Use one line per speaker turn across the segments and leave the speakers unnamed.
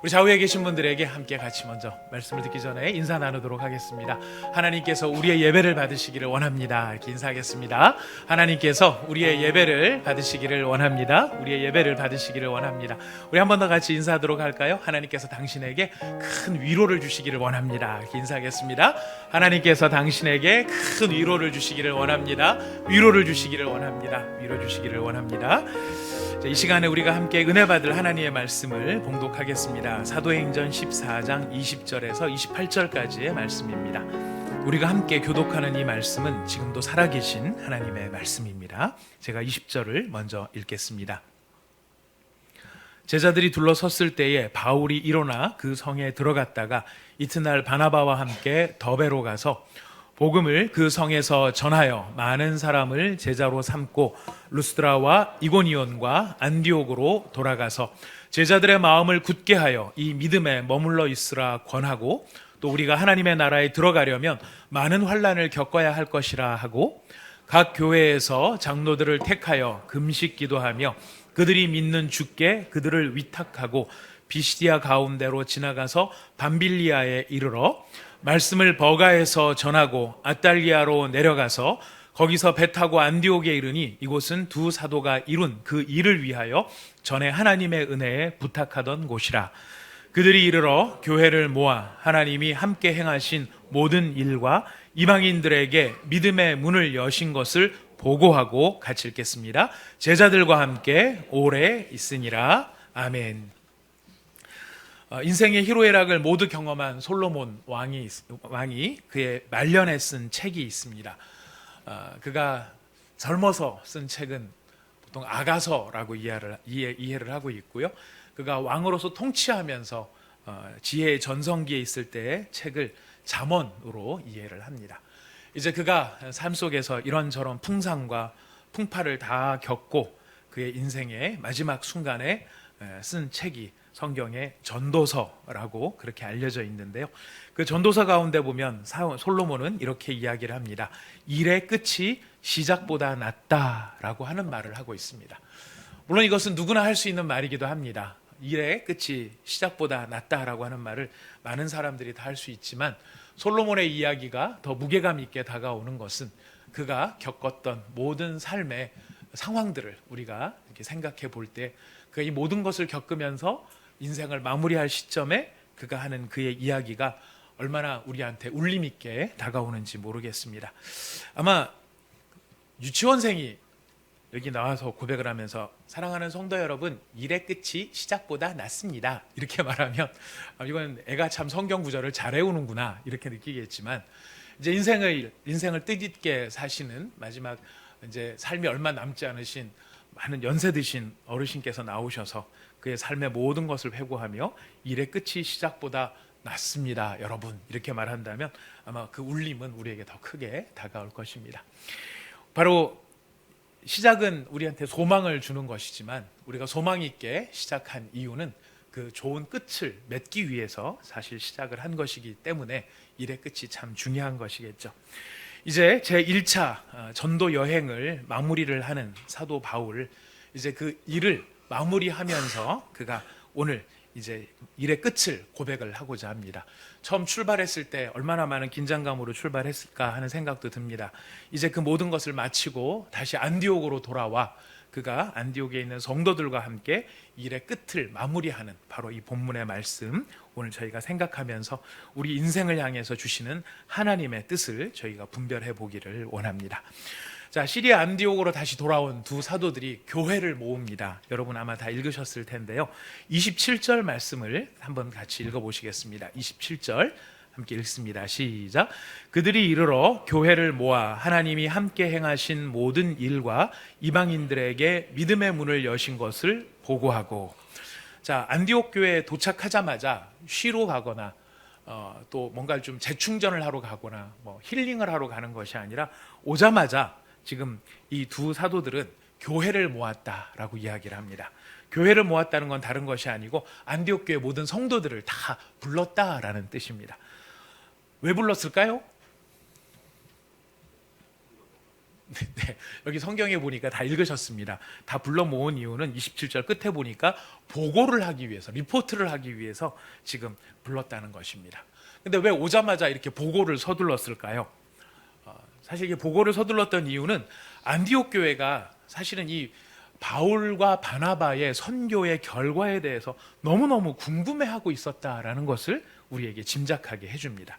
우리 좌우에 계신 분들에게 함께 같이 먼저 말씀을 듣기 전에 인사 나누도록 하겠습니다. 하나님께서 우리의 예배를 받으시기를 원합니다. 이렇게 인사하겠습니다. 하나님께서 우리의 예배를 받으시기를 원합니다. 우리의 예배를 받으시기를 원합니다. 우리 한 번 더 같이 인사하도록 할까요? 하나님께서 당신에게 큰 위로를 주시기를 원합니다. 이렇게 인사하겠습니다. 하나님께서 당신에게 큰 위로를 주시기를 원합니다. 위로를 주시기를 원합니다. 위로 주시기를 원합니다. 이 시간에 우리가 함께 은혜 받을 하나님의 말씀을 봉독하겠습니다. 사도행전 14장 20절에서 28절까지의 말씀입니다. 우리가 함께 교독하는 이 말씀은 지금도 살아계신 하나님의 말씀입니다. 제가 20절을 먼저 읽겠습니다. 제자들이 둘러섰을 때에 바울이 일어나 그 성에 들어갔다가 이튿날 바나바와 함께 더베로 가서 복음을 그 성에서 전하여 많은 사람을 제자로 삼고 루스드라와 이고니온과 안디옥으로 돌아가서 제자들의 마음을 굳게 하여 이 믿음에 머물러 있으라 권하고, 또 우리가 하나님의 나라에 들어가려면 많은 환난을 겪어야 할 것이라 하고, 각 교회에서 장로들을 택하여 금식 기도하며 그들이 믿는 주께 그들을 위탁하고 비시디아 가운데로 지나가서 밤빌리아에 이르러 말씀을 버가에서 전하고 아달리아로 내려가서 거기서 배 타고 안디옥에 이르니, 이곳은 두 사도가 이룬 그 일을 위하여 전에 하나님의 은혜에 부탁하던 곳이라. 그들이 이르러 교회를 모아 하나님이 함께 행하신 모든 일과 이방인들에게 믿음의 문을 여신 것을 보고하고 같이 읽겠습니다. 제자들과 함께 오래 있으니라. 아멘. 인생의 희로애락을 모두 경험한 솔로몬 왕이 그의 말년에 쓴 책이 있습니다. 그가 젊어서 쓴 책은 보통 아가서라고 이해를 하고 있고요. 그가 왕으로서 통치하면서 지혜의 전성기에 있을 때의 책을 잠언으로 이해를 합니다. 이제 그가 삶 속에서 이런저런 풍상과 풍파를 다 겪고 그의 인생의 마지막 순간에 쓴 책이 성경의 전도서라고 그렇게 알려져 있는데요. 그 전도서 가운데 보면 솔로몬은 이렇게 이야기를 합니다. 일의 끝이 시작보다 낫다라고 하는 말을 하고 있습니다. 물론 이것은 누구나 할 수 있는 말이기도 합니다. 일의 끝이 시작보다 낫다라고 하는 말을 많은 사람들이 다 할 수 있지만, 솔로몬의 이야기가 더 무게감 있게 다가오는 것은 그가 겪었던 모든 삶의 상황들을 우리가 이렇게 생각해 볼 때, 그가 이 모든 것을 겪으면서 인생을 마무리할 시점에 그가 하는 그의 이야기가 얼마나 우리한테 울림 있게 다가오는지 모르겠습니다. 아마 유치원생이 여기 나와서 고백을 하면서 사랑하는 성도 여러분, 일의 끝이 시작보다 낫습니다, 이렇게 말하면 이건 애가 참 성경 구절을 잘 외우는구나 이렇게 느끼겠지만, 이제 인생을 뜻있게 사시는 마지막 이제 삶이 얼마 남지 않으신 많은 연세 드신 어르신께서 나오셔서 그의 삶의 모든 것을 회고하며 일의 끝이 시작보다 낫습니다 여러분, 이렇게 말한다면 아마 그 울림은 우리에게 더 크게 다가올 것입니다. 바로 시작은 우리한테 소망을 주는 것이지만, 우리가 소망 있게 시작한 이유는 그 좋은 끝을 맺기 위해서 사실 시작을 한 것이기 때문에 일의 끝이 참 중요한 것이겠죠. 이제 제1차 전도 여행을 마무리를 하는 사도 바울, 이제 그 일을 마무리하면서 그가 오늘 이제 일의 끝을 고백을 하고자 합니다. 처음 출발했을 때 얼마나 많은 긴장감으로 출발했을까 하는 생각도 듭니다. 이제 그 모든 것을 마치고 다시 안디옥으로 돌아와 그가 안디옥에 있는 성도들과 함께 일의 끝을 마무리하는 바로 이 본문의 말씀, 오늘 저희가 생각하면서 우리 인생을 향해서 주시는 하나님의 뜻을 저희가 분별해 보기를 원합니다. 자, 시리아 안디옥으로 다시 돌아온 두 사도들이 교회를 모읍니다. 여러분 아마 다 읽으셨을 텐데요. 27절 말씀을 한번 같이 읽어보시겠습니다. 27절 함께 읽습니다. 시작. 그들이 이르러 교회를 모아 하나님이 함께 행하신 모든 일과 이방인들에게 믿음의 문을 여신 것을 보고하고. 자, 안디옥 교회에 도착하자마자 쉬러 가거나 또 뭔가 좀 재충전을 하러 가거나 뭐 힐링을 하러 가는 것이 아니라, 오자마자 지금 이 두 사도들은 교회를 모았다라고 이야기를 합니다. 교회를 모았다는 건 다른 것이 아니고 안디옥 교회 모든 성도들을 다 불렀다라는 뜻입니다. 왜 불렀을까요? 네, 여기 성경에 보니까 다 읽으셨습니다. 다 불러 모은 이유는 27절 끝에 보니까 보고를 하기 위해서, 리포트를 하기 위해서 지금 불렀다는 것입니다. 근데 왜 오자마자 이렇게 보고를 서둘렀을까요? 사실 이게 보고를 서둘렀던 이유는 안디옥 교회가 사실은 이 바울과 바나바의 선교의 결과에 대해서 너무너무 궁금해하고 있었다라는 것을 우리에게 짐작하게 해줍니다.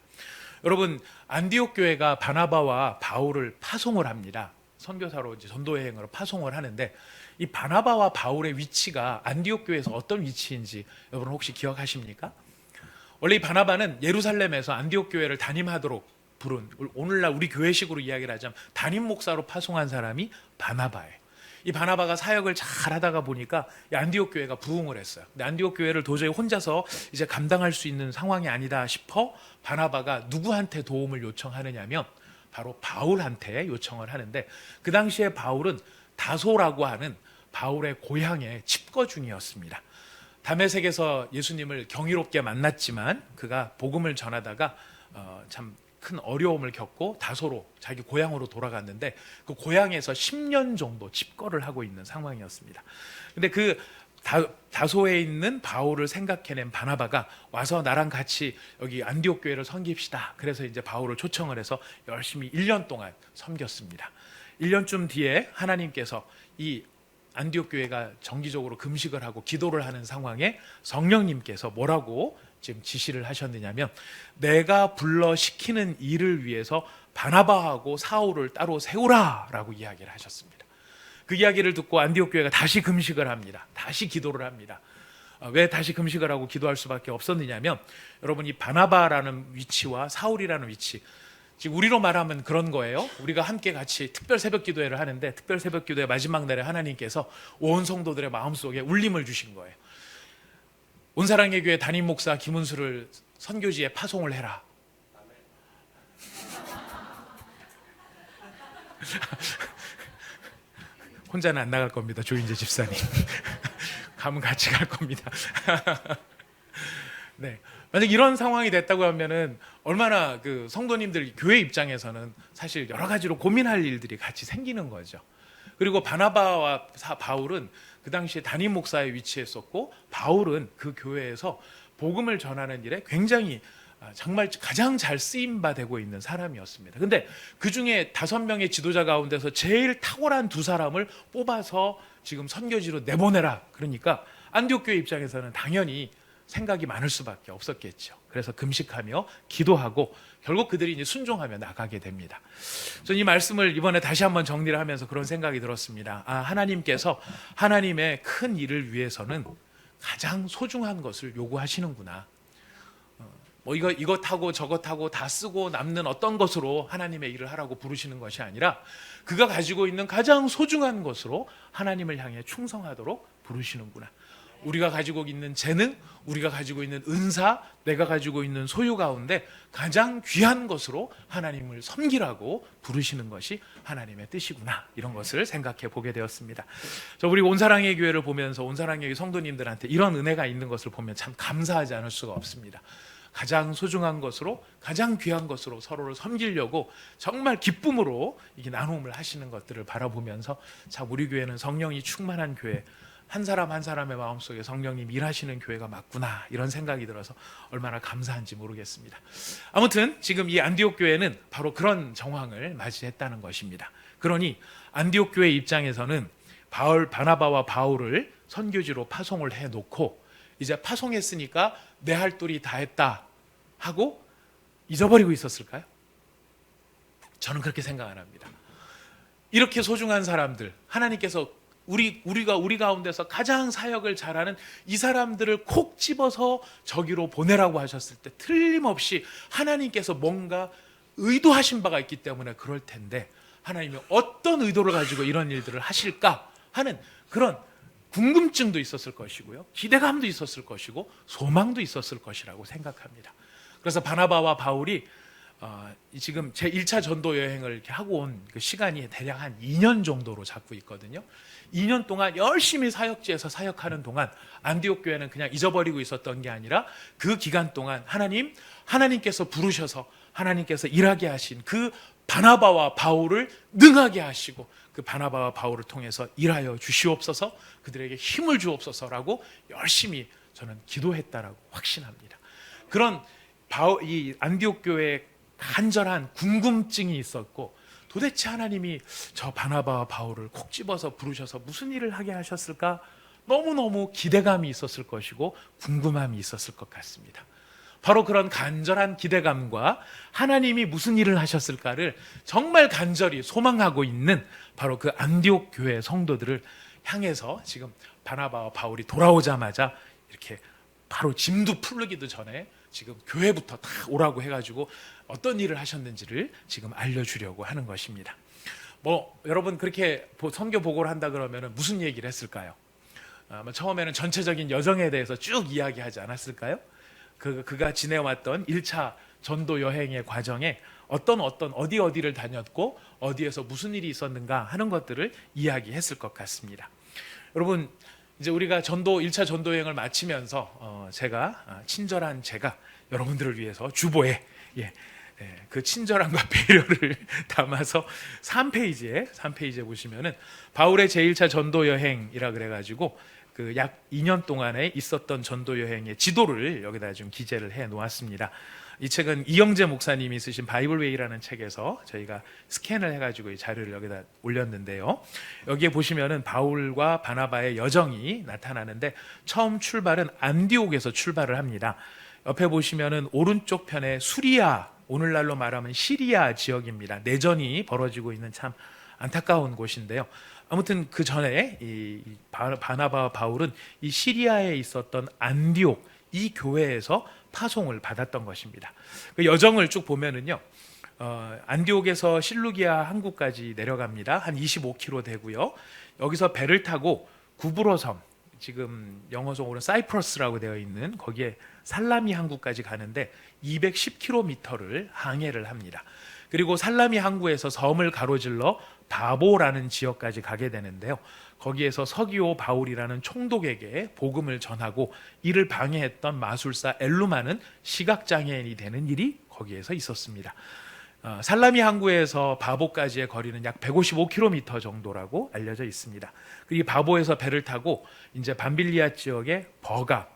여러분, 안디옥 교회가 바나바와 바울을 파송을 합니다. 선교사로 이제 전도 여행으로 파송을 하는데, 이 바나바와 바울의 위치가 안디옥 교회에서 어떤 위치인지 여러분 혹시 기억하십니까? 원래 이 바나바는 예루살렘에서 안디옥 교회를 담임하도록 부른, 오늘날 우리 교회식으로 이야기를 하자면 담임 목사로 파송한 사람이 바나바예요. 이 바나바가 사역을 잘 하다가 보니까 이 안디옥 교회가 부흥을 했어요. 근데 안디옥 교회를 도저히 혼자서 이제 감당할 수 있는 상황이 아니다 싶어 바나바가 누구한테 도움을 요청하느냐면 바로 바울한테 요청을 하는데, 그 당시에 바울은 다소라고 하는 바울의 고향의 칩거 중이었습니다. 다메섹에서 예수님을 경이롭게 만났지만 그가 복음을 전하다가 참 큰 어려움을 겪고 다소로 자기 고향으로 돌아갔는데, 그 고향에서 10년 정도 칩거를 하고 있는 상황이었습니다. 근데 그 다소에 있는 바울을 생각해낸 바나바가 와서 나랑 같이 여기 안디옥 교회를 섬깁시다. 그래서 이제 바울을 초청을 해서 열심히 1년 동안 섬겼습니다. 1년쯤 뒤에 하나님께서 이 안디옥 교회가 정기적으로 금식을 하고 기도를 하는 상황에 성령님께서 뭐라고 지금 지시를 하셨느냐면, 내가 불러 시키는 일을 위해서 바나바하고 사울을 따로 세우라 라고 이야기를 하셨습니다. 그 이야기를 듣고 안디옥 교회가 다시 금식을 합니다. 다시 기도를 합니다. 왜 다시 금식을 하고 기도할 수밖에 없었느냐면, 여러분, 이 바나바라는 위치와 사울이라는 위치, 지금 우리로 말하면 그런 거예요. 우리가 함께 같이 특별 새벽 기도회를 하는데, 특별 새벽 기도회 마지막 날에 하나님께서 온 성도들의 마음속에 울림을 주신 거예요. 온사랑의 교회 담임 목사 김은수를 선교지에 파송을 해라. 혼자는 안 나갈 겁니다, 조인재 집사님. 가면 같이 갈 겁니다. 네. 만약 이런 상황이 됐다고 하면은 얼마나 그 성도님들, 교회 입장에서는 사실 여러 가지로 고민할 일들이 같이 생기는 거죠. 그리고 바나바와 바울은 그 당시에 담임 목사에 위치했었고, 바울은 그 교회에서 복음을 전하는 일에 굉장히 정말 가장 잘 쓰임바 되고 있는 사람이었습니다. 근데 그 중에 5명의 지도자 가운데서 제일 탁월한 2사람을 뽑아서 지금 선교지로 내보내라. 그러니까 안디옥 교회 입장에서는 당연히 생각이 많을 수밖에 없었겠죠. 그래서 금식하며 기도하고 결국 그들이 이제 순종하며 나가게 됩니다. 저는 이 말씀을 이번에 다시 한번 정리를 하면서 그런 생각이 들었습니다. 하나님께서 하나님의 큰 일을 위해서는 가장 소중한 것을 요구하시는구나. 뭐 이것하고 저것하고 다 쓰고 남는 어떤 것으로 하나님의 일을 하라고 부르시는 것이 아니라, 그가 가지고 있는 가장 소중한 것으로 하나님을 향해 충성하도록 부르시는구나. 우리가 가지고 있는 재능, 우리가 가지고 있는 은사, 내가 가지고 있는 소유 가운데 가장 귀한 것으로 하나님을 섬기라고 부르시는 것이 하나님의 뜻이구나, 이런 것을 생각해 보게 되었습니다. 우리 온사랑의 교회를 보면서 온사랑의 교회 성도님들한테 이런 은혜가 있는 것을 보면 참 감사하지 않을 수가 없습니다. 가장 소중한 것으로, 가장 귀한 것으로 서로를 섬기려고 정말 기쁨으로 이게 나눔을 하시는 것들을 바라보면서, 참 우리 교회는 성령이 충만한 교회, 한 사람 한 사람의 마음속에 성령님 일하시는 교회가 맞구나, 이런 생각이 들어서 얼마나 감사한지 모르겠습니다. 아무튼 지금 이 안디옥 교회는 바로 그런 정황을 맞이했다는 것입니다. 그러니 안디옥 교회 입장에서는 바나바와 바울을 선교지로 파송을 해놓고, 이제 파송했으니까 내 할 도리 다 했다 하고 잊어버리고 있었을까요? 저는 그렇게 생각 안 합니다. 이렇게 소중한 사람들, 하나님께서 우리 가운데서 가장 사역을 잘하는 이 사람들을 콕 집어서 저기로 보내라고 하셨을 때 틀림없이 하나님께서 뭔가 의도하신 바가 있기 때문에 그럴 텐데, 하나님이 어떤 의도를 가지고 이런 일들을 하실까 하는 그런 궁금증도 있었을 것이고요, 기대감도 있었을 것이고, 소망도 있었을 것이라고 생각합니다. 그래서 바나바와 바울이 지금 제 1차 전도 여행을 이렇게 하고 온 그 시간이 대략 한 2년 정도로 잡고 있거든요. 2년 동안 열심히 사역지에서 사역하는 동안 안디옥 교회는 그냥 잊어버리고 있었던 게 아니라, 그 기간 동안 하나님께서 부르셔서 하나님께서 일하게 하신 그 바나바와 바울을 능하게 하시고 그 바나바와 바울을 통해서 일하여 주시옵소서, 그들에게 힘을 주옵소서라고 열심히 저는 기도했다라고 확신합니다. 그런 이 안디옥 교회에 간절한 궁금증이 있었고, 도대체 하나님이 저 바나바와 바울을 콕 집어서 부르셔서 무슨 일을 하게 하셨을까? 너무너무 기대감이 있었을 것이고 궁금함이 있었을 것 같습니다. 바로 그런 간절한 기대감과 하나님이 무슨 일을 하셨을까를 정말 간절히 소망하고 있는 바로 그 안디옥 교회 성도들을 향해서 지금 바나바와 바울이 돌아오자마자 이렇게 바로 짐도 풀르기도 전에 지금 교회부터 다 오라고 해가지고 어떤 일을 하셨는지를 지금 알려주려고 하는 것입니다. 여러분 그렇게 선교 보고를 한다 그러면 무슨 얘기를 했을까요? 처음에는 전체적인 여정에 대해서 쭉 이야기하지 않았을까요? 그가 지내왔던 1차 전도 여행의 과정에 어디를 다녔고 어디에서 무슨 일이 있었는가 하는 것들을 이야기했을 것 같습니다. 여러분, 이제 우리가 1차 전도 여행을 마치면서 친절한 제가 여러분들을 위해서 주보에 그 친절함과 배려를 담아서 3페이지에 보시면은 바울의 제1차 전도 여행이라 그래가지고 그 약 2년 동안에 있었던 전도 여행의 지도를 여기다 좀 기재를 해 놓았습니다. 이 책은 이영재 목사님이 쓰신 바이블웨이라는 책에서 저희가 스캔을 해가지고 이 자료를 여기다 올렸는데요. 여기에 보시면은 바울과 바나바의 여정이 나타나는데 처음 출발은 안디옥에서 출발을 합니다. 옆에 보시면은 오른쪽 편에 수리아, 오늘날로 말하면 시리아 지역입니다. 내전이 벌어지고 있는 참 안타까운 곳인데요. 아무튼 그 전에 이 바나바와 바울은 이 시리아에 있었던 안디옥 이 교회에서 파송을 받았던 것입니다. 그 여정을 쭉 보면은요, 안디옥에서 실루기아 항구까지 내려갑니다. 한 25km 되고요. 여기서 배를 타고 구브로섬, 지금 영어적으로는 사이프러스라고 되어 있는 거기에 살라미 항구까지 가는데 210km를 항해를 합니다. 그리고 살라미 항구에서 섬을 가로질러 바보라는 지역까지 가게 되는데요. 거기에서 서기오 바울이라는 총독에게 복음을 전하고 이를 방해했던 마술사 엘루마는 시각장애인이 되는 일이 거기에서 있었습니다. 살라미 항구에서 바보까지의 거리는 약 155km 정도라고 알려져 있습니다. 그리고 바보에서 배를 타고 이제 밤빌리아 지역의 버가,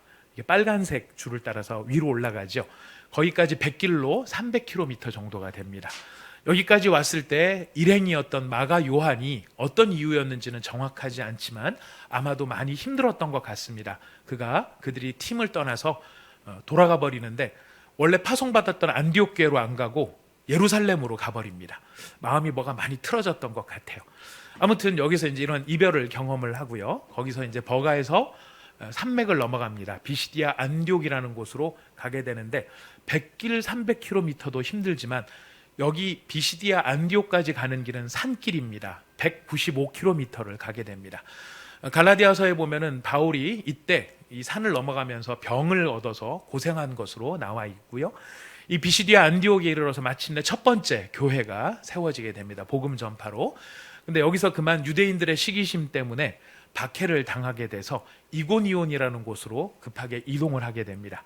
빨간색 줄을 따라서 위로 올라가죠. 거기까지 100길로 300km 정도가 됩니다. 여기까지 왔을 때 일행이었던 마가 요한이 어떤 이유였는지는 정확하지 않지만 아마도 많이 힘들었던 것 같습니다. 그들이 팀을 떠나서 돌아가 버리는데 원래 파송받았던 안디옥 교회로 안 가고 예루살렘으로 가버립니다. 마음이 뭐가 많이 틀어졌던 것 같아요. 아무튼 여기서 이제 이런 이별을 경험을 하고요. 거기서 이제 버가에서 산맥을 넘어갑니다. 비시디아 안디옥이라는 곳으로 가게 되는데 100길 300km도 힘들지만 여기 비시디아 안디옥까지 가는 길은 산길입니다. 195km를 가게 됩니다. 갈라디아서에 보면은 바울이 이때 이 산을 넘어가면서 병을 얻어서 고생한 것으로 나와 있고요. 이 비시디아 안디옥에 이르러서 마침내 첫 번째 교회가 세워지게 됩니다. 복음 전파로. 근데 여기서 그만 유대인들의 시기심 때문에 박해를 당하게 돼서 이고니온이라는 곳으로 급하게 이동을 하게 됩니다.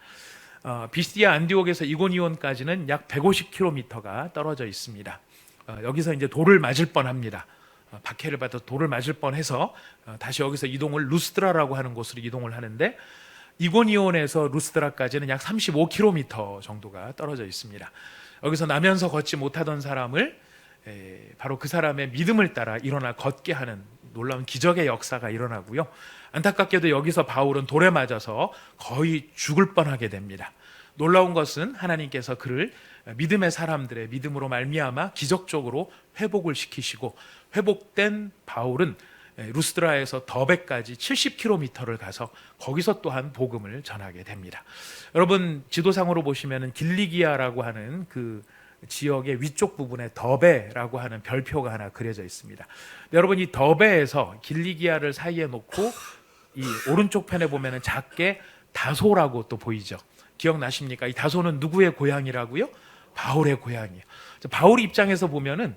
비시디아 안디옥에서 이고니온까지는 약 150km가 떨어져 있습니다. 여기서 이제 돌을 맞을 뻔합니다. 박해를 받아 돌을 맞을 뻔해서 다시 여기서 이동을 루스드라라고 하는 곳으로 이동을 하는데 이고니온에서 루스드라까지는 약 35km 정도가 떨어져 있습니다. 여기서 나면서 걷지 못하던 사람을 바로 그 사람의 믿음을 따라 일어나 걷게 하는 놀라운 기적의 역사가 일어나고요. 안타깝게도 여기서 바울은 돌에 맞아서 거의 죽을 뻔하게 됩니다. 놀라운 것은 하나님께서 그를 믿음의 사람들의 믿음으로 말미암아 기적적으로 회복을 시키시고 회복된 바울은 루스드라에서 더베까지 70km를 가서 거기서 또한 복음을 전하게 됩니다. 여러분 지도상으로 보시면 길리기아라고 하는 그 지역의 위쪽 부분에 더베라고 하는 별표가 하나 그려져 있습니다. 여러분 이 더베에서 길리기아를 사이에 놓고 이 오른쪽 편에 보면은 작게 다소라고 또 보이죠. 기억나십니까? 이 다소는 누구의 고향이라고요? 바울의 고향이에요. 바울 입장에서 보면은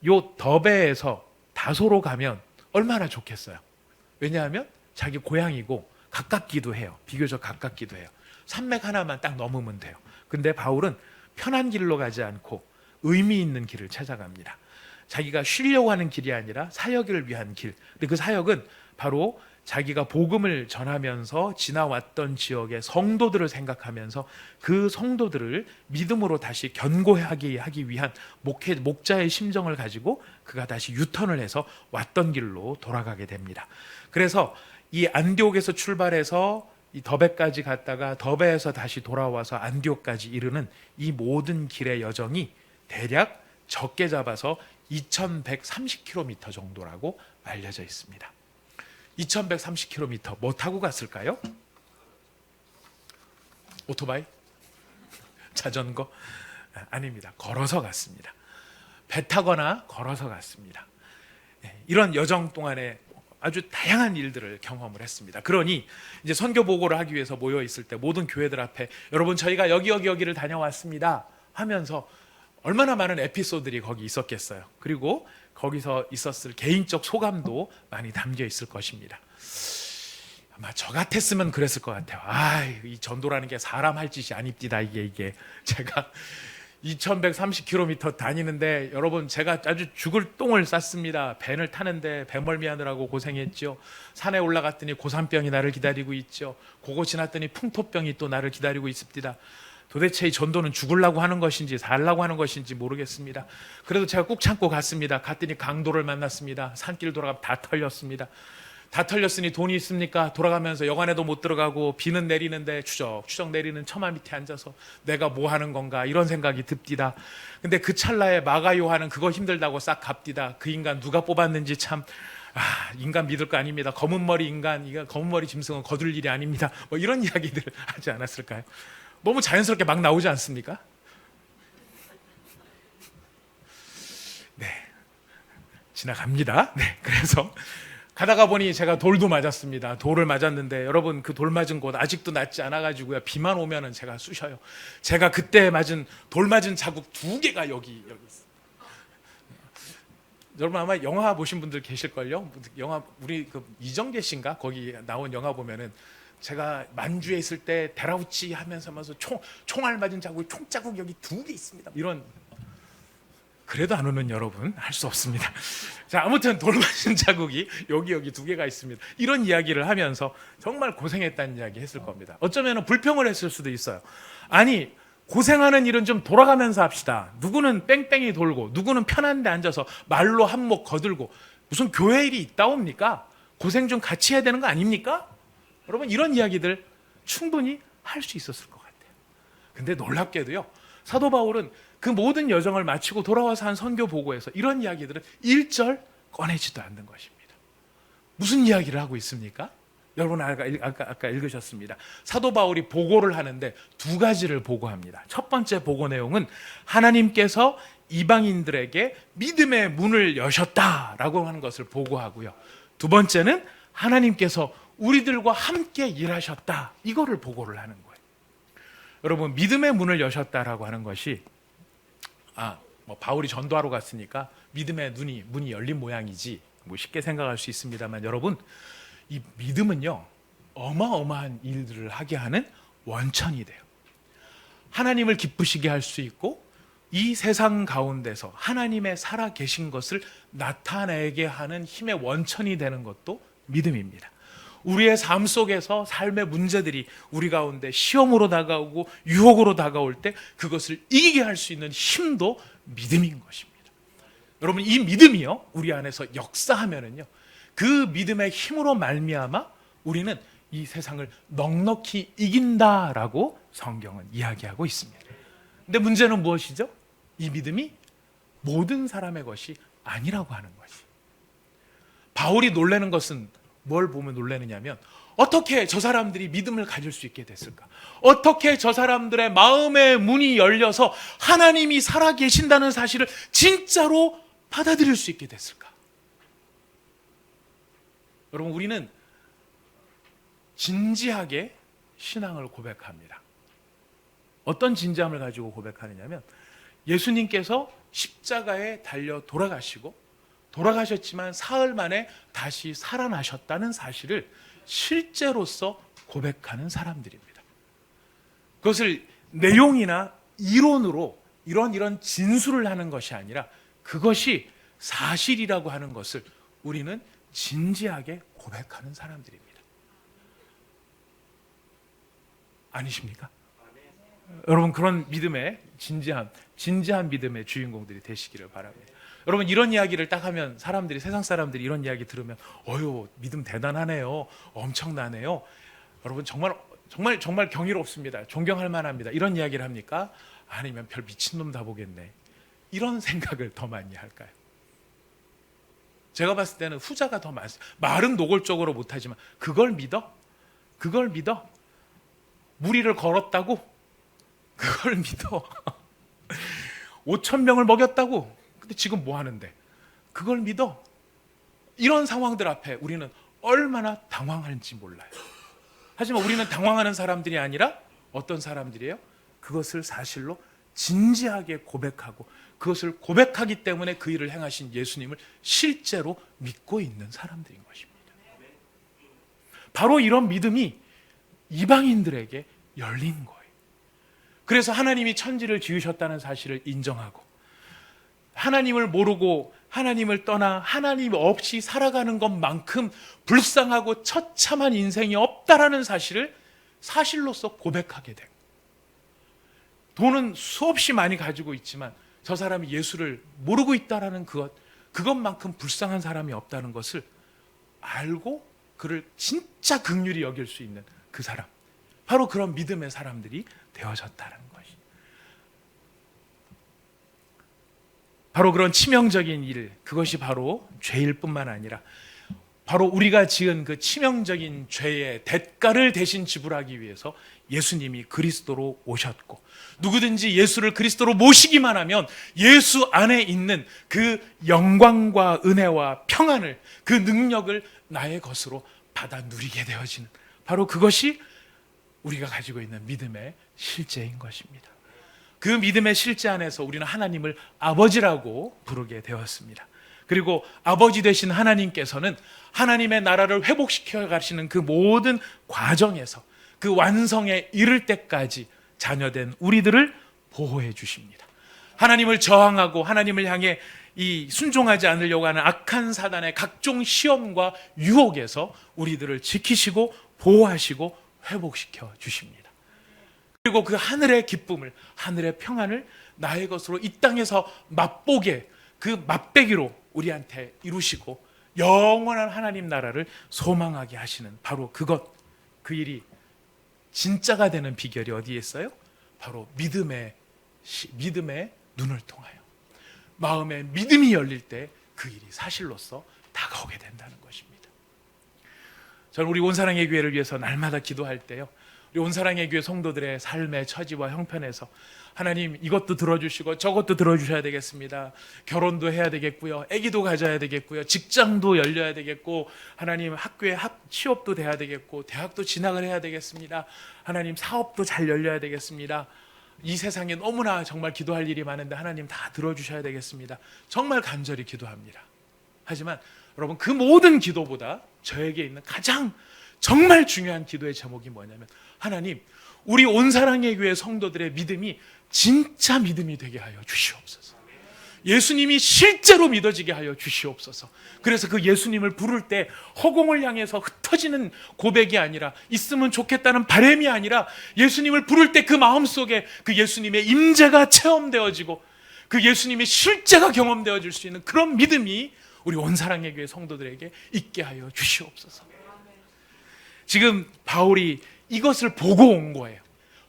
요 더베에서 다소로 가면 얼마나 좋겠어요. 왜냐하면 자기 고향이고 가깝기도 해요. 비교적 가깝기도 해요. 산맥 하나만 딱 넘으면 돼요. 근데 바울은 편한 길로 가지 않고 의미 있는 길을 찾아갑니다. 자기가 쉬려고 하는 길이 아니라 사역을 위한 길. 근데 그 사역은 바로 자기가 복음을 전하면서 지나왔던 지역의 성도들을 생각하면서 그 성도들을 믿음으로 다시 견고하게 하기 위한 목자의 심정을 가지고 그가 다시 유턴을 해서 왔던 길로 돌아가게 됩니다. 그래서 이 안디옥에서 출발해서 이 더베까지 갔다가 더베에서 다시 돌아와서 안디옥까지 이르는 이 모든 길의 여정이 대략 적게 잡아서 2130km 정도라고 알려져 있습니다. 2130km 뭐 타고 갔을까요? 오토바이? 자전거? 아닙니다. 걸어서 갔습니다. 배 타거나 걸어서 갔습니다. 이런 여정 동안에 아주 다양한 일들을 경험을 했습니다. 그러니 이제 선교 보고를 하기 위해서 모여 있을 때 모든 교회들 앞에 여러분 저희가 여기를 다녀왔습니다 하면서 얼마나 많은 에피소드들이 거기 있었겠어요. 그리고 거기서 있었을 개인적 소감도 많이 담겨 있을 것입니다. 아마 저 같았으면 그랬을 것 같아요. 이 전도라는 게 사람 할 짓이 아닙니다. 이게 제가 2130km 다니는데 여러분 제가 아주 죽을 똥을 쌌습니다. 밴을 타는데 배멀미하느라고 고생했죠. 산에 올라갔더니 고산병이 나를 기다리고 있죠. 그거 지났더니 풍토병이 또 나를 기다리고 있습니다. 도대체 이 전도는 죽으려고 하는 것인지 살려고 하는 것인지 모르겠습니다. 그래도 제가 꾹 참고 갔습니다. 갔더니 강도를 만났습니다. 산길 돌아가면 다 털렸습니다. 다 털렸으니 돈이 있습니까? 돌아가면서 여관에도 못 들어가고 비는 내리는데 추적추적 내리는 처마 밑에 앉아서 내가 뭐 하는 건가 이런 생각이 듭디다. 근데 그 찰나에 마가요 하는 그거 힘들다고 싹 갑디다. 그 인간 누가 뽑았는지 참 인간 믿을 거 아닙니다. 검은 머리 인간, 검은 머리 짐승은 거둘 일이 아닙니다. 뭐 이런 이야기들을 하지 않았을까요? 너무 자연스럽게 막 나오지 않습니까? 네, 지나갑니다. 네, 그래서 가다가 보니 제가 돌도 맞았습니다. 돌을 맞았는데 여러분 그 돌 맞은 곳 아직도 낫지 않아가지고요. 비만 오면은 제가 쑤셔요. 제가 그때 돌 맞은 자국 2개가 여기 있어요. 여러분 아마 영화 보신 분들 계실걸요? 영화 우리 그 이정재 씨인가 거기 나온 영화 보면은 제가 만주에 있을 때 데라우치 하면서 총알 맞은 자국, 총자국 여기 2개 있습니다. 이런 그래도 안 오는 여러분 할 수 없습니다. 자, 아무튼 돌 맞은 자국이 여기 2개가 있습니다. 이런 이야기를 하면서 정말 고생했다는 이야기 했을 겁니다. 어쩌면 불평을 했을 수도 있어요. 아니 고생하는 일은 좀 돌아가면서 합시다. 누구는 뺑뺑이 돌고 누구는 편한 데 앉아서 말로 한몫 거들고 무슨 교회 일이 있다옵니까? 고생 좀 같이 해야 되는 거 아닙니까? 여러분 이런 이야기들 충분히 할 수 있었을 것 같아요. 근데 놀랍게도요. 사도 바울은 그 모든 여정을 마치고 돌아와서 한 선교 보고에서 이런 이야기들은 1절 꺼내지도 않는 것입니다. 무슨 이야기를 하고 있습니까? 여러분 아까 읽으셨습니다. 사도 바울이 보고를 하는데 2가지를 보고합니다. 첫 번째 보고 내용은 하나님께서 이방인들에게 믿음의 문을 여셨다라고 하는 것을 보고하고요. 두 번째는 하나님께서 우리들과 함께 일하셨다. 이거를 보고를 하는 거예요. 여러분 믿음의 문을 여셨다라고 하는 것이 바울이 전도하러 갔으니까 믿음의 문이 열린 모양이지 쉽게 생각할 수 있습니다만 여러분 이 믿음은요 어마어마한 일들을 하게 하는 원천이 돼요. 하나님을 기쁘시게 할 수 있고 이 세상 가운데서 하나님의 살아 계신 것을 나타내게 하는 힘의 원천이 되는 것도 믿음입니다. 우리의 삶 속에서 삶의 문제들이 우리 가운데 시험으로 다가오고 유혹으로 다가올 때 그것을 이기게 할 수 있는 힘도 믿음인 것입니다. 여러분 이 믿음이요 우리 안에서 역사하면은요 그 믿음의 힘으로 말미암아 우리는 이 세상을 넉넉히 이긴다라고 성경은 이야기하고 있습니다. 근데 문제는 무엇이죠? 이 믿음이 모든 사람의 것이 아니라고 하는 것이. 바울이 놀라는 것은 뭘 보면 놀라느냐면 어떻게 저 사람들이 믿음을 가질 수 있게 됐을까? 어떻게 저 사람들의 마음의 문이 열려서 하나님이 살아계신다는 사실을 진짜로 받아들일 수 있게 됐을까? 여러분 우리는 진지하게 신앙을 고백합니다. 어떤 진지함을 가지고 고백하느냐면 예수님께서 십자가에 달려 돌아가셨지만 사흘 만에 다시 살아나셨다는 사실을 실제로서 고백하는 사람들입니다. 그것을 내용이나 이론으로 이런 진술을 하는 것이 아니라 그것이 사실이라고 하는 것을 우리는 진지하게 고백하는 사람들입니다. 아니십니까? 여러분, 그런 믿음의 진지한 믿음의 주인공들이 되시기를 바랍니다. 여러분, 이런 이야기를 딱 하면 세상 사람들이 이런 이야기 들으면 어휴, 믿음 대단하네요, 엄청나네요, 여러분 정말 경이롭습니다, 존경할 만합니다, 이런 이야기를 합니까? 아니면 별 미친놈 다 보겠네, 이런 생각을 더 많이 할까요? 제가 봤을 때는 후자가 더 많습니다. 말은 노골적으로 못하지만 그걸 믿어? 무리를 걸었다고? 그걸 믿어? 5,000명을 먹였다고? 근데 지금 뭐 하는데? 그걸 믿어? 이런 상황들 앞에 우리는 얼마나 당황할지 몰라요. 하지만 우리는 당황하는 사람들이 아니라 어떤 사람들이에요? 그것을 사실로 진지하게 고백하고 그것을 고백하기 때문에 그 일을 행하신 예수님을 실제로 믿고 있는 사람들인 것입니다. 바로 이런 믿음이 이방인들에게 열린 거예요. 그래서 하나님이 천지를 지으셨다는 사실을 인정하고 하나님을 모르고 하나님을 떠나 하나님 없이 살아가는 것만큼 불쌍하고 처참한 인생이 없다라는 사실을 사실로서 고백하게 되고, 돈은 수없이 많이 가지고 있지만 저 사람이 예수를 모르고 있다라는 그것만큼 불쌍한 사람이 없다는 것을 알고 그를 진짜 긍휼히 여길 수 있는 그 사람, 바로 그런 믿음의 사람들이 되어졌다는 것이, 바로 그런 치명적인 일, 그것이 바로 죄일 뿐만 아니라 바로 우리가 지은 그 치명적인 죄의 대가를 대신 지불하기 위해서 예수님이 그리스도로 오셨고, 누구든지 예수를 그리스도로 모시기만 하면 예수 안에 있는 그 영광과 은혜와 평안을, 그 능력을 나의 것으로 받아 누리게 되어지는, 바로 그것이 우리가 가지고 있는 믿음의 실제인 것입니다. 그 믿음의 실제 안에서 우리는 하나님을 아버지라고 부르게 되었습니다. 그리고 아버지 되신 하나님께서는 하나님의 나라를 회복시켜 가시는 그 모든 과정에서 그 완성에 이를 때까지 자녀된 우리들을 보호해 주십니다. 하나님을 저항하고 하나님을 향해 이 순종하지 않으려고 하는 악한 사단의 각종 시험과 유혹에서 우리들을 지키시고 보호하시고 회복시켜 주십니다. 그리고 그 하늘의 기쁨을, 하늘의 평안을 나의 것으로 이 땅에서 맛보게, 그 맛배기로 우리한테 이루시고 영원한 하나님 나라를 소망하게 하시는 바로 그 일이 진짜가 되는 비결이 어디에 있어요? 바로 믿음의 눈을 통하여 마음에 믿음이 열릴 때 그 일이 사실로서 다가오게 된다는 것입니다. 저는 우리 온사랑의 교회를 위해서 날마다 기도할 때요, 우리 온사랑의 교회 성도들의 삶의 처지와 형편에서 하나님 이것도 들어주시고 저것도 들어주셔야 되겠습니다. 결혼도 해야 되겠고요, 아기도 가져야 되겠고요, 직장도 열려야 되겠고, 하나님 학교에 취업도 돼야 되겠고, 대학도 진학을 해야 되겠습니다. 하나님 사업도 잘 열려야 되겠습니다. 이 세상에 너무나 정말 기도할 일이 많은데 하나님 다 들어주셔야 되겠습니다. 정말 간절히 기도합니다. 하지만 여러분, 그 모든 기도보다 저에게 있는 가장 정말 중요한 기도의 제목이 뭐냐면, 하나님 우리 온사랑의 교회 성도들의 믿음이 진짜 믿음이 되게 하여 주시옵소서. 예수님이 실제로 믿어지게 하여 주시옵소서. 그래서 그 예수님을 부를 때 허공을 향해서 흩어지는 고백이 아니라, 있으면 좋겠다는 바람이 아니라, 예수님을 부를 때 그 마음속에 그 예수님의 임재가 체험되어지고 그 예수님의 실제가 경험되어질 수 있는 그런 믿음이 우리 온사랑의 교회 성도들에게 있게 하여 주시옵소서. 지금 바울이 이것을 보고 온 거예요.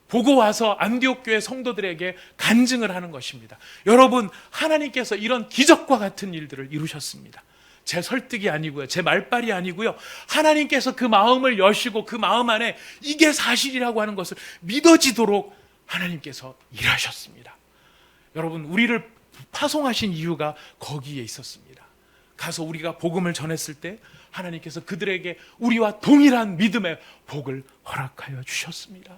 보고 와서 안디옥 교회 성도들에게 간증을 하는 것입니다. 여러분, 하나님께서 이런 기적과 같은 일들을 이루셨습니다. 제 설득이 아니고요, 제 말빨이 아니고요, 하나님께서 그 마음을 여시고 그 마음 안에 이게 사실이라고 하는 것을 믿어지도록 하나님께서 일하셨습니다. 여러분, 우리를 파송하신 이유가 거기에 있었습니다. 가서 우리가 복음을 전했을 때 하나님께서 그들에게 우리와 동일한 믿음의 복을 허락하여 주셨습니다.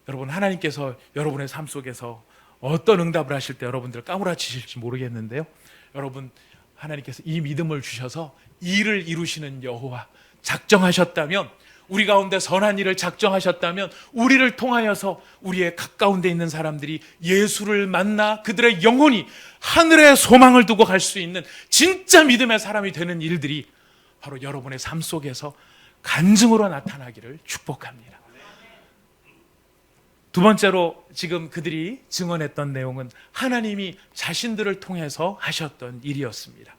여러분, 하나님께서 여러분의 삶 속에서 어떤 응답을 하실 때 여러분들 까무라치실지 모르겠는데요, 여러분, 하나님께서 이 믿음을 주셔서 일을 이루시는 여호와 작정하셨다면 우리 가운데 선한 일을 작정하셨다면 우리를 통하여서 우리의 가까운 데 있는 사람들이 예수를 만나 그들의 영혼이 하늘의 소망을 두고 갈 수 있는 진짜 믿음의 사람이 되는 일들이 바로 여러분의 삶 속에서 간증으로 나타나기를 축복합니다. 두 번째로 지금 그들이 증언했던 내용은 하나님이 자신들을 통해서 하셨던 일이었습니다.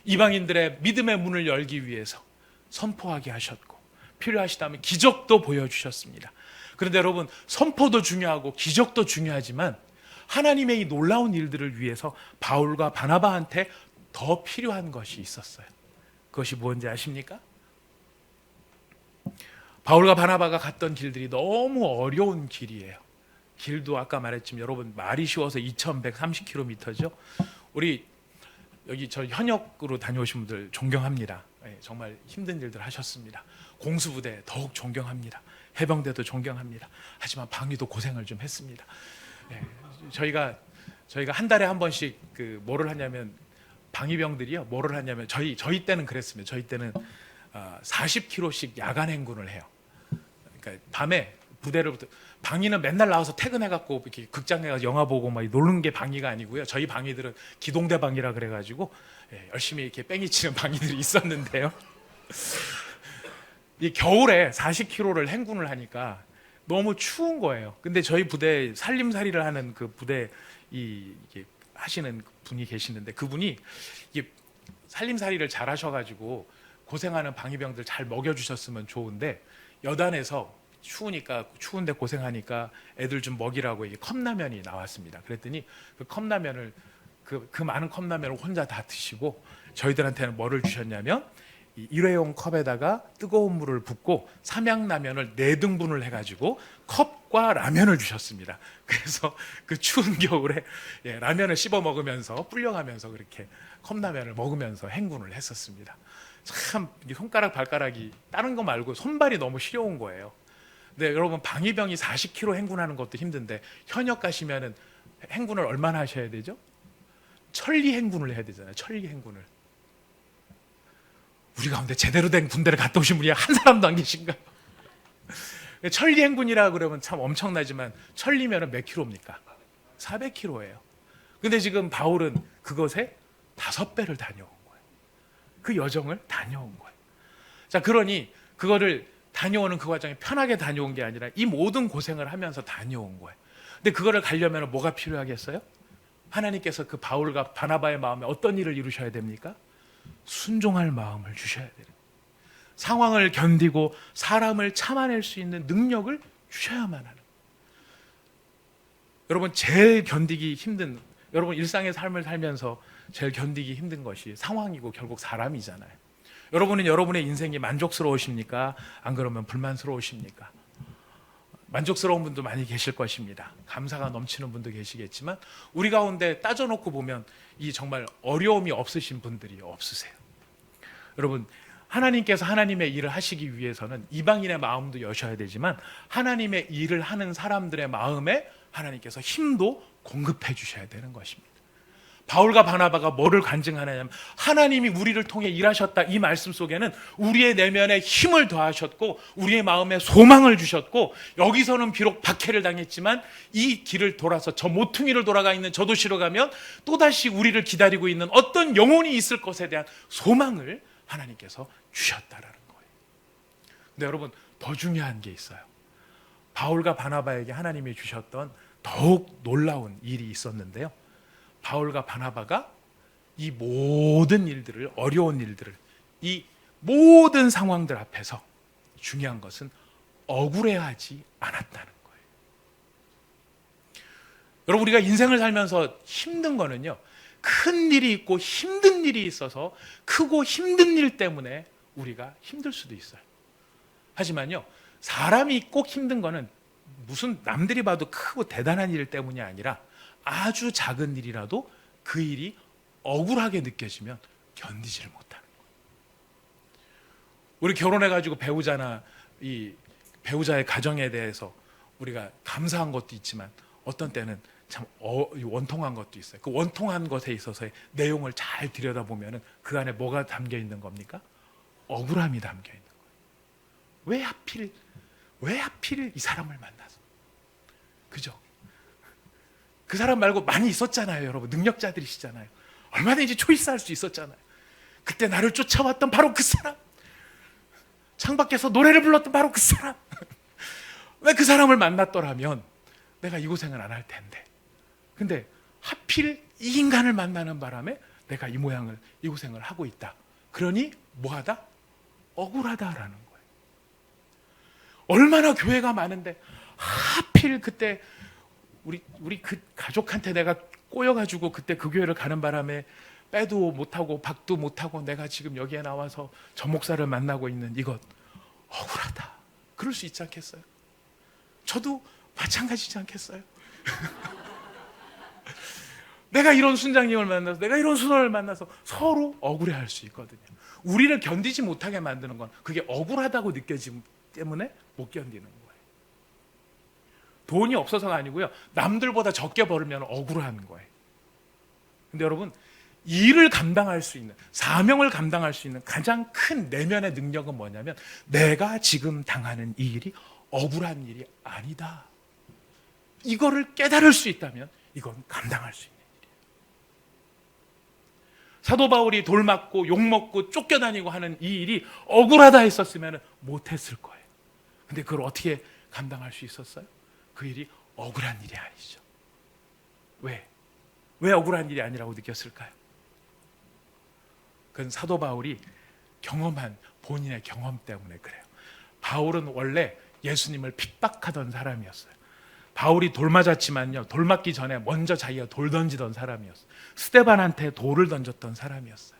이방인들의 믿음의 문을 열기 위해서 선포하게 하셨고 필요하시다면 기적도 보여주셨습니다. 그런데 여러분, 선포도 중요하고 기적도 중요하지만 하나님의 이 놀라운 일들을 위해서 바울과 바나바한테 더 필요한 것이 있었어요. 그것이 뭔지 아십니까? 바울과 바나바가 갔던 길들이 너무 어려운 길이에요. 길도 아까 말했지만 여러분 말이 쉬워서 2130km죠. 우리 여기 저 현역으로 다녀오신 분들 존경합니다. 정말 힘든 일들 하셨습니다. 공수부대 더욱 존경합니다. 해병대도 존경합니다. 하지만 방위도 고생을 좀 했습니다. 저희가 한 달에 한 번씩 뭐를 하냐면 방위병들이요 뭐를 하냐면 저희 때는 그랬습니다. 저희 때는 40km씩 야간 행군을 해요. 그러니까 밤에 부대로부터 방위는 맨날 나와서 퇴근해갖고 이렇게 극장에 가서 영화 보고 막 노는 게 방위가 아니고요. 저희 방위들은 기동대 방위라 그래가지고 열심히 이렇게 뺑이 치는 방위들이 있었는데요. 이 겨울에 40km를 행군을 하니까 너무 추운 거예요. 근데 저희 부대 살림살이를 하는 그 부대 이게 하시는 분이 계시는데 그분이 이게 살림살이를 잘 하셔가지고 고생하는 방위병들 잘 먹여주셨으면 좋은데 여단에서 추우니까 추운데 고생하니까 애들 좀 먹이라고 이게 컵라면이 나왔습니다. 그랬더니 그 컵라면을 그 많은 컵라면을 혼자 다 드시고 저희들한테는 뭐를 주셨냐면 이 일회용 컵에다가 뜨거운 물을 붓고 삼양라면을 4등분을 해가지고 컵과 라면을 주셨습니다. 그래서 그 추운 겨울에 라면을 씹어 먹으면서 불려가면서 그렇게 컵라면을 먹으면서 행군을 했었습니다. 참 손가락 발가락이 다른 거 말고 손발이 너무 시려운 거예요. 근데 여러분 방위병이 40km 행군하는 것도 힘든데 현역 가시면은 행군을 얼마나 하셔야 되죠? 천리 행군을 해야 되잖아요. 천리 행군을. 우리 가운데 제대로 된 군대를 갔다 오신 분이 한 사람도 안 계신가요? 천리 행군이라 그러면 참 엄청나지만 천리면은 몇 킬로입니까? 400km예요. 근데 지금 바울은 그것에 5배를 다녀온 거예요. 그 여정을 다녀온 거예요. 자, 그러니 그거를 다녀오는 그 과정에 편하게 다녀온 게 아니라 이 모든 고생을 하면서 다녀온 거예요. 근데 그거를 가려면 뭐가 필요하겠어요? 하나님께서 그 바울과 바나바의 마음에 어떤 일을 이루셔야 됩니까? 순종할 마음을 주셔야 돼요. 상황을 견디고 사람을 참아낼 수 있는 능력을 주셔야만 하는 거예요. 여러분 제일 견디기 힘든, 여러분 일상의 삶을 살면서 제일 견디기 힘든 것이 상황이고 결국 사람이잖아요. 여러분은 여러분의 인생이 만족스러우십니까? 안 그러면 불만스러우십니까? 만족스러운 분도 많이 계실 것입니다. 감사가 넘치는 분도 계시겠지만 우리 가운데 따져놓고 보면 이 정말 어려움이 없으신 분들이 없으세요. 여러분 하나님께서 하나님의 일을 하시기 위해서는 이방인의 마음도 여셔야 되지만 하나님의 일을 하는 사람들의 마음에 하나님께서 힘도 공급해 주셔야 되는 것입니다. 바울과 바나바가 뭐를 간증하느냐면 하나님이 우리를 통해 일하셨다, 이 말씀 속에는 우리의 내면에 힘을 더하셨고 우리의 마음에 소망을 주셨고, 여기서는 비록 박해를 당했지만 이 길을 돌아서 저 모퉁이를 돌아가 있는 저 도시로 가면 또다시 우리를 기다리고 있는 어떤 영혼이 있을 것에 대한 소망을 하나님께서 주셨다라는 거예요. 근데 여러분 더 중요한 게 있어요. 바울과 바나바에게 하나님이 주셨던 더욱 놀라운 일이 있었는데요. 바울과 바나바가 이 모든 일들을, 어려운 일들을, 이 모든 상황들 앞에서 중요한 것은 억울해하지 않았다는 거예요. 여러분 우리가 인생을 살면서 힘든 거는요, 큰 일이 있고 힘든 일이 있어서 크고 힘든 일 때문에 우리가 힘들 수도 있어요. 하지만요, 사람이 꼭 힘든 거는 무슨 남들이 봐도 크고 대단한 일 때문이 아니라 아주 작은 일이라도 그 일이 억울하게 느껴지면 견디지를 못하는 거예요. 우리 결혼해가지고 배우자나 이 배우자의 가정에 대해서 우리가 감사한 것도 있지만 어떤 때는 참 원통한 것도 있어요. 그 원통한 것에 있어서의 내용을 잘 들여다보면 그 안에 뭐가 담겨 있는 겁니까? 억울함이 담겨 있는 거예요. 왜 하필 이 사람을 만나서? 그죠? 그 사람 말고 많이 있었잖아요, 여러분. 능력자들이시잖아요. 얼마든지 초이스할 수 있었잖아요. 그때 나를 쫓아왔던 바로 그 사람, 창밖에서 노래를 불렀던 바로 그 사람. 왜 그 사람을 만났더라면 내가 이 고생을 안 할 텐데. 근데 하필 이 인간을 만나는 바람에 내가 이 고생을 하고 있다. 그러니 뭐하다? 억울하다라는 거예요. 얼마나 교회가 많은데 하필 그때 우리 그 가족한테 내가 꼬여가지고 그때 그 교회를 가는 바람에 빼도 못하고 박도 못하고 내가 지금 여기에 나와서 저 목사를 만나고 있는 이것 억울하다. 그럴 수 있지 않겠어요? 저도 마찬가지지 않겠어요? 내가 이런 순장님을 만나서, 내가 이런 수도를 만나서 서로 억울해할 수 있거든요. 우리를 견디지 못하게 만드는 건 그게 억울하다고 느껴지기 때문에 못 견디는 거예요. 돈이 없어서가 아니고요, 남들보다 적게 벌면 억울한 거예요. 근데 여러분, 일을 감당할 수 있는, 사명을 감당할 수 있는 가장 큰 내면의 능력은 뭐냐면, 내가 지금 당하는 이 일이 억울한 일이 아니다. 이거를 깨달을 수 있다면 이건 감당할 수 있는 일이에요. 사도 바울이 돌 맞고 욕 먹고 쫓겨다니고 하는 이 일이 억울하다 했었으면 못했을 거예요. 근데 그걸 어떻게 감당할 수 있었어요? 그 일이 억울한 일이 아니죠. 왜 억울한 일이 아니라고 느꼈을까요? 그건 사도 바울이 경험한 본인의 경험 때문에 그래요. 바울은 원래 예수님을 핍박하던 사람이었어요. 바울이 돌 맞았지만요, 돌 맞기 전에 먼저 자기가 돌 던지던 사람이었어요. 스데반한테 돌을 던졌던 사람이었어요.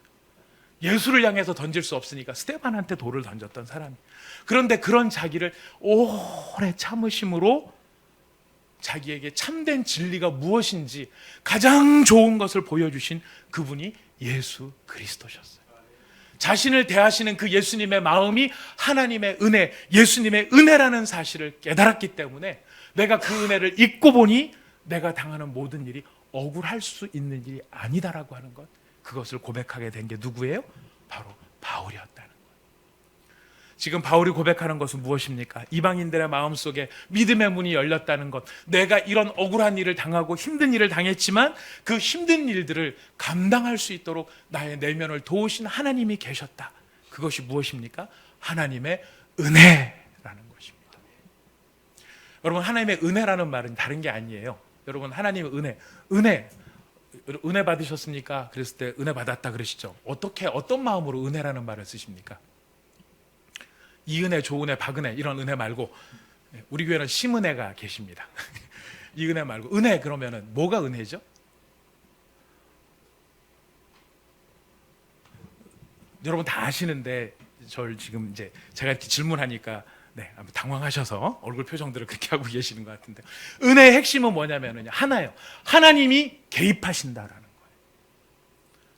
예수를 향해서 던질 수 없으니까 스데반한테 돌을 던졌던 사람이에요. 그런데 그런 자기를 오래 참으심으로 자기에게 참된 진리가 무엇인지 가장 좋은 것을 보여주신 그분이 예수 그리스도셨어요. 자신을 대하시는 그 예수님의 마음이 하나님의 은혜, 예수님의 은혜라는 사실을 깨달았기 때문에 내가 그 은혜를 잊고 보니 내가 당하는 모든 일이 억울할 수 있는 일이 아니다라고 하는 것, 그것을 고백하게 된 게 누구예요? 바로 바울이었다는 거예요. 지금 바울이 고백하는 것은 무엇입니까? 이방인들의 마음속에 믿음의 문이 열렸다는 것, 내가 이런 억울한 일을 당하고 힘든 일을 당했지만 그 힘든 일들을 감당할 수 있도록 나의 내면을 도우신 하나님이 계셨다. 그것이 무엇입니까? 하나님의 은혜라는 것입니다. 여러분, 하나님의 은혜라는 말은 다른 게 아니에요. 여러분, 하나님의 은혜 받으셨습니까? 그랬을 때 은혜 받았다 그러시죠. 어떤 마음으로 은혜라는 말을 쓰십니까? 이은혜, 조은혜, 박은혜 이런 은혜 말고, 우리 교회는 심은혜가 계십니다. 이 은혜 말고 은혜, 그러면은 뭐가 은혜죠? 여러분 다 아시는데 저를 지금 이제 제가 이렇게 질문하니까 당황하셔서 얼굴 표정들을 그렇게 하고 계시는 것 같은데, 은혜의 핵심은 뭐냐면요, 하나예요. 하나님이 개입하신다라는 거예요.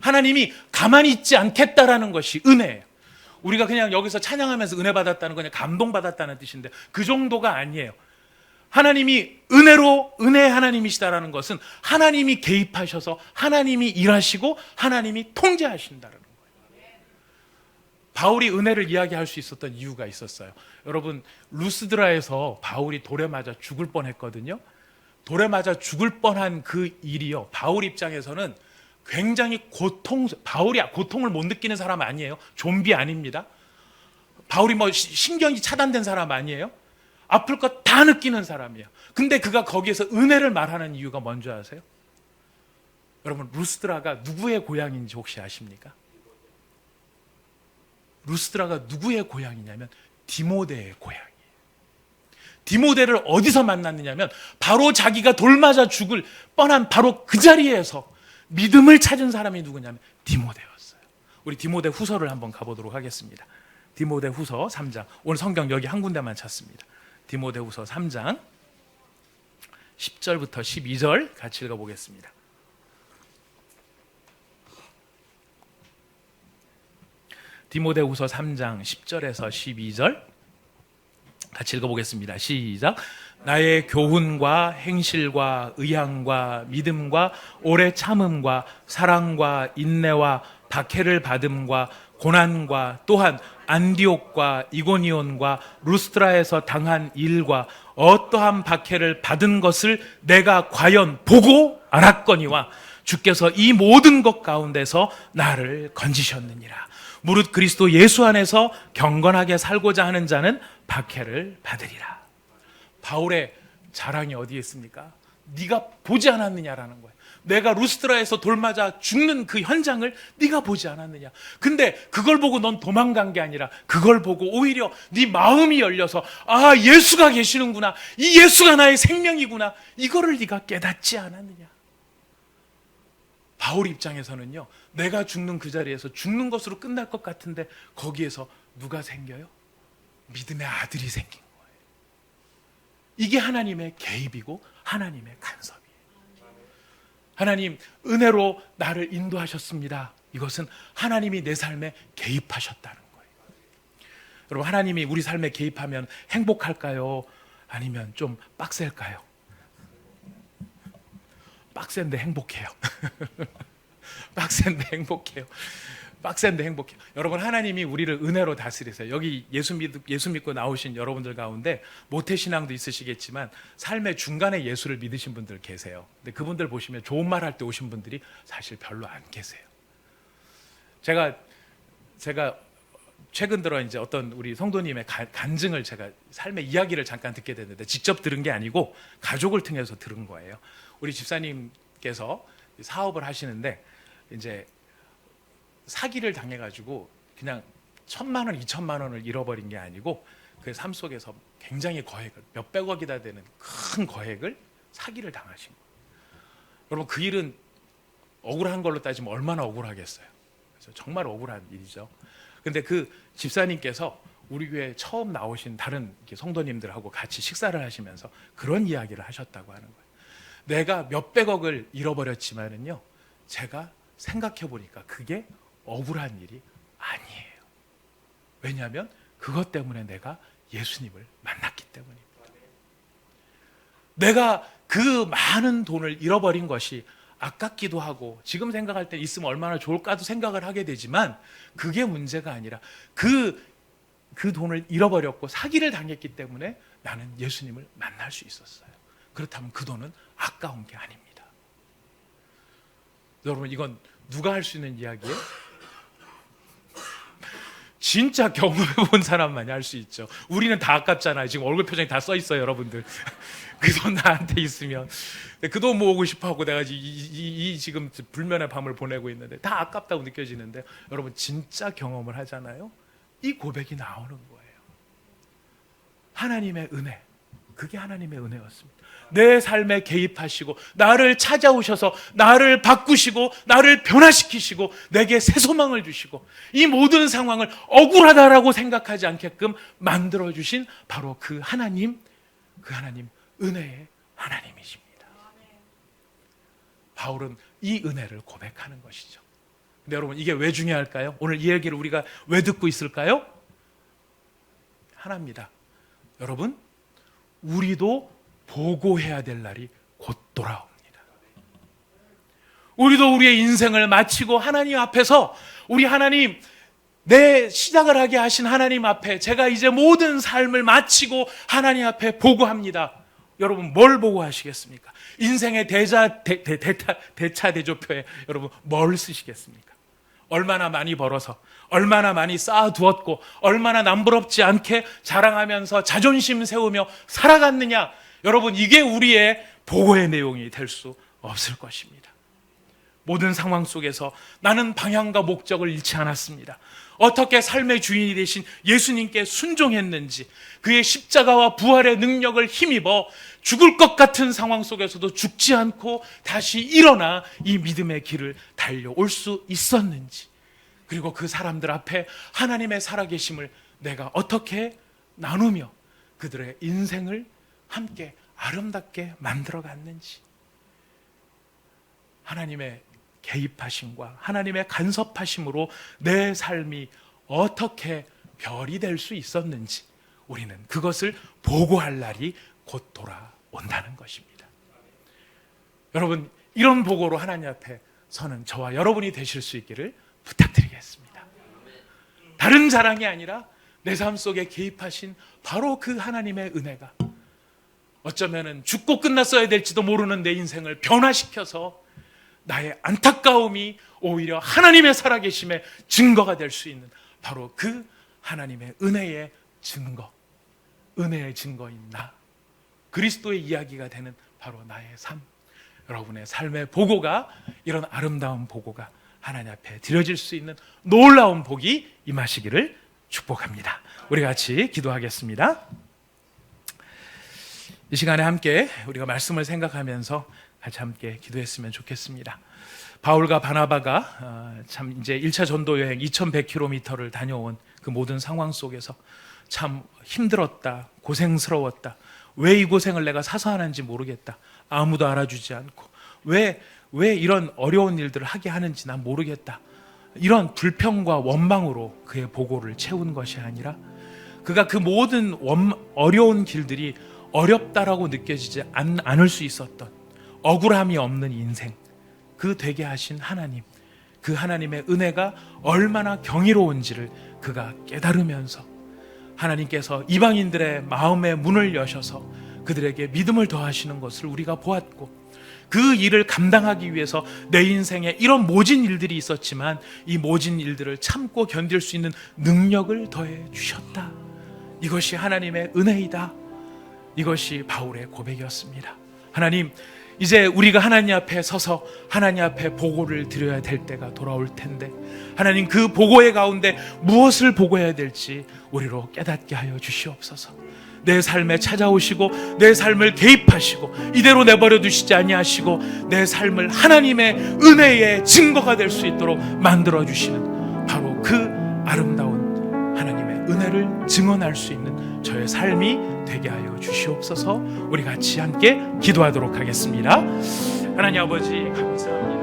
하나님이 가만히 있지 않겠다라는 것이 은혜예요. 우리가 그냥 여기서 찬양하면서 은혜 받았다는 건 감동 받았다는 뜻인데 그 정도가 아니에요. 하나님이 은혜 하나님이시다라는 것은 하나님이 개입하셔서 하나님이 일하시고 하나님이 통제하신다라는 거예요. 바울이 은혜를 이야기할 수 있었던 이유가 있었어요. 여러분, 루스드라에서 바울이 돌에 맞아 죽을 뻔했거든요. 돌에 맞아 죽을 뻔한 그 일이요, 바울 입장에서는 굉장히 바울이 고통을 못 느끼는 사람 아니에요. 좀비 아닙니다. 바울이 신경이 차단된 사람 아니에요. 아플 것 다 느끼는 사람이에요. 근데 그가 거기에서 은혜를 말하는 이유가 뭔지 아세요? 여러분, 루스드라가 누구의 고향인지 혹시 아십니까? 루스드라가 누구의 고향이냐면 디모데의 고향이에요. 디모데를 어디서 만났느냐면 바로 자기가 돌 맞아 죽을 뻔한 바로 그 자리에서 믿음을 찾은 사람이 누구냐면 디모데였어요. 우리 디모데 후서를 한번 가보도록 하겠습니다. 디모데 후서 3장. 오늘 성경 여기 한 군데만 찾습니다. 디모데 후서 3장 10절부터 12절 같이 읽어보겠습니다. 디모데 후서 3장 10절에서 12절 같이 읽어보겠습니다. 시작. 나의 교훈과 행실과 의향과 믿음과 오래 참음과 사랑과 인내와 박해를 받음과 고난과 또한 안디옥과 이고니온과 루스트라에서 당한 일과 어떠한 박해를 받은 것을 내가 과연 보고 알았거니와 주께서 이 모든 것 가운데서 나를 건지셨느니라. 무릇 그리스도 예수 안에서 경건하게 살고자 하는 자는 박해를 받으리라. 바울의 자랑이 어디에 있습니까? 네가 보지 않았느냐라는 거예요. 내가 루스트라에서 돌 맞아 죽는 그 현장을 네가 보지 않았느냐. 근데 그걸 보고 넌 도망간 게 아니라 그걸 보고 오히려 네 마음이 열려서 아, 예수가 계시는구나, 이 예수가 나의 생명이구나, 이거를 네가 깨닫지 않았느냐. 바울 입장에서는요, 내가 죽는 그 자리에서 죽는 것으로 끝날 것 같은데 거기에서 누가 생겨요? 믿음의 아들이 생긴 거예요. 이게 하나님의 개입이고 하나님의 간섭이에요. 하나님 은혜로 나를 인도하셨습니다. 이것은 하나님이 내 삶에 개입하셨다는 거예요. 여러분, 하나님이 우리 삶에 개입하면 행복할까요? 아니면 좀 빡셀까요? 빡센데 행복해요. 빡센데 행복해요. 빡센데 행복해요. 여러분, 하나님이 우리를 은혜로 다스리세요. 여기 예수 믿고 나오신 여러분들 가운데 모태신앙도 있으시겠지만 삶의 중간에 예수를 믿으신 분들 계세요. 근데 그분들 보시면 좋은 말 할 때 오신 분들이 사실 별로 안 계세요. 제가 최근 들어 이제 어떤 우리 성도님의 간증을, 제가 삶의 이야기를 잠깐 듣게 됐는데 직접 들은 게 아니고 가족을 통해서 들은 거예요. 우리 집사님께서 사업을 하시는데 이제 사기를 당해가지고 그냥 1,000만 원, 2,000만 원을 잃어버린 게 아니고 그 삶 속에서 굉장히 거액을, 몇백억이나 되는 큰 거액을 사기를 당하신 거예요. 여러분, 그 일은 억울한 걸로 따지면 얼마나 억울하겠어요. 그래서 정말 억울한 일이죠. 근데 그 집사님께서 우리 교회에 처음 나오신 다른 성도님들하고 같이 식사를 하시면서 그런 이야기를 하셨다고 하는 거예요. 내가 몇백억을 잃어버렸지만은요, 제가 생각해 보니까 그게 억울한 일이 아니에요. 왜냐하면 그것 때문에 내가 예수님을 만났기 때문입니다. 내가 그 많은 돈을 잃어버린 것이 아깝기도 하고 지금 생각할 때 있으면 얼마나 좋을까도 생각을 하게 되지만 그게 문제가 아니라 그 돈을 잃어버렸고 사기를 당했기 때문에 나는 예수님을 만날 수 있었어요. 그렇다면 그 돈은 아까운 게 아닙니다. 여러분, 이건 누가 할 수 있는 이야기예요? 진짜 경험해 본 사람만이 할 수 있죠. 우리는 다 아깝잖아요. 지금 얼굴 표정이 다 써 있어요, 여러분들. 그 돈 나한테 있으면 그 돈 모으고 싶어 하고 내가 지금 불면의 밤을 보내고 있는데 다 아깝다고 느껴지는데, 여러분 진짜 경험을 하잖아요. 이 고백이 나오는 거예요. 하나님의 은혜, 그게 하나님의 은혜였습니다. 내 삶에 개입하시고 나를 찾아오셔서 나를 바꾸시고 나를 변화시키시고 내게 새 소망을 주시고 이 모든 상황을 억울하다라고 생각하지 않게끔 만들어주신 바로 그 하나님 은혜의 하나님이십니다. 바울은 이 은혜를 고백하는 것이죠. 근데 여러분, 이게 왜 중요할까요? 오늘 이 얘기를 우리가 왜 듣고 있을까요? 하나입니다. 여러분, 우리도 보고해야 될 날이 곧 돌아옵니다. 우리도 우리의 인생을 마치고 하나님 앞에서 우리 하나님, 내 시작을 하게 하신 하나님 앞에 제가 이제 모든 삶을 마치고 하나님 앞에 보고합니다. 여러분, 뭘 보고하시겠습니까? 인생의 대차대조표에 여러분 뭘 쓰시겠습니까? 얼마나 많이 벌어서, 얼마나 많이 쌓아두었고, 얼마나 남부럽지 않게 자랑하면서 자존심 세우며 살아갔느냐. 여러분, 이게 우리의 보고의 내용이 될 수 없을 것입니다. 모든 상황 속에서 나는 방향과 목적을 잃지 않았습니다. 어떻게 삶의 주인이 되신 예수님께 순종했는지, 그의 십자가와 부활의 능력을 힘입어 죽을 것 같은 상황 속에서도 죽지 않고 다시 일어나 이 믿음의 길을 달려올 수 있었는지, 그리고 그 사람들 앞에 하나님의 살아계심을 내가 어떻게 나누며 그들의 인생을 함께 아름답게 만들어갔는지, 하나님의 개입하심과 하나님의 간섭하심으로 내 삶이 어떻게 별이 될 수 있었는지, 우리는 그것을 보고할 날이 곧 돌아온다는 것입니다. 여러분, 이런 보고로 하나님 앞에 서는 저와 여러분이 되실 수 있기를 부탁드리겠습니다. 다른 자랑이 아니라 내 삶 속에 개입하신 바로 그 하나님의 은혜가 어쩌면은 죽고 끝났어야 될지도 모르는 내 인생을 변화시켜서 나의 안타까움이 오히려 하나님의 살아계심의 증거가 될 수 있는 바로 그 하나님의 은혜의 증거, 은혜의 증거인 나, 그리스도의 이야기가 되는 바로 나의 삶, 여러분의 삶의 보고가, 이런 아름다운 보고가 하나님 앞에 드려질 수 있는 놀라운 복이 임하시기를 축복합니다. 우리 같이 기도하겠습니다. 이 시간에 함께 우리가 말씀을 생각하면서 같이 함께 기도했으면 좋겠습니다. 바울과 바나바가 참 이제 1차 전도 여행 2100km를 다녀온 그 모든 상황 속에서 참 힘들었다, 고생스러웠다, 왜 이 고생을 내가 사서 하는지 모르겠다, 아무도 알아주지 않고 왜 이런 어려운 일들을 하게 하는지 난 모르겠다, 이런 불평과 원망으로 그의 보고를 채운 것이 아니라 그가 그 모든 어려운 길들이 어렵다라고 느껴지지 않을 수 있었던 억울함이 없는 인생, 그 되게 하신 하나님, 그 하나님의 은혜가 얼마나 경이로운지를 그가 깨달으면서 하나님께서 이방인들의 마음의 문을 여셔서 그들에게 믿음을 더하시는 것을 우리가 보았고, 그 일을 감당하기 위해서 내 인생에 이런 모진 일들이 있었지만 이 모진 일들을 참고 견딜 수 있는 능력을 더해 주셨다. 이것이 하나님의 은혜이다. 이것이 바울의 고백이었습니다. 하나님, 이제 우리가 하나님 앞에 서서 하나님 앞에 보고를 드려야 될 때가 돌아올 텐데, 하나님 그 보고의 가운데 무엇을 보고해야 될지 우리로 깨닫게 하여 주시옵소서. 내 삶에 찾아오시고 내 삶을 개입하시고 이대로 내버려 두시지 아니하시고 내 삶을 하나님의 은혜의 증거가 될 수 있도록 만들어 주시는 바로 그 아름다운 하나님의 은혜를 증언할 수 있는 저의 삶이 되게 하여 주시옵소서. 우리 같이 함께 기도하도록 하겠습니다. 하나님 아버지, 감사합니다.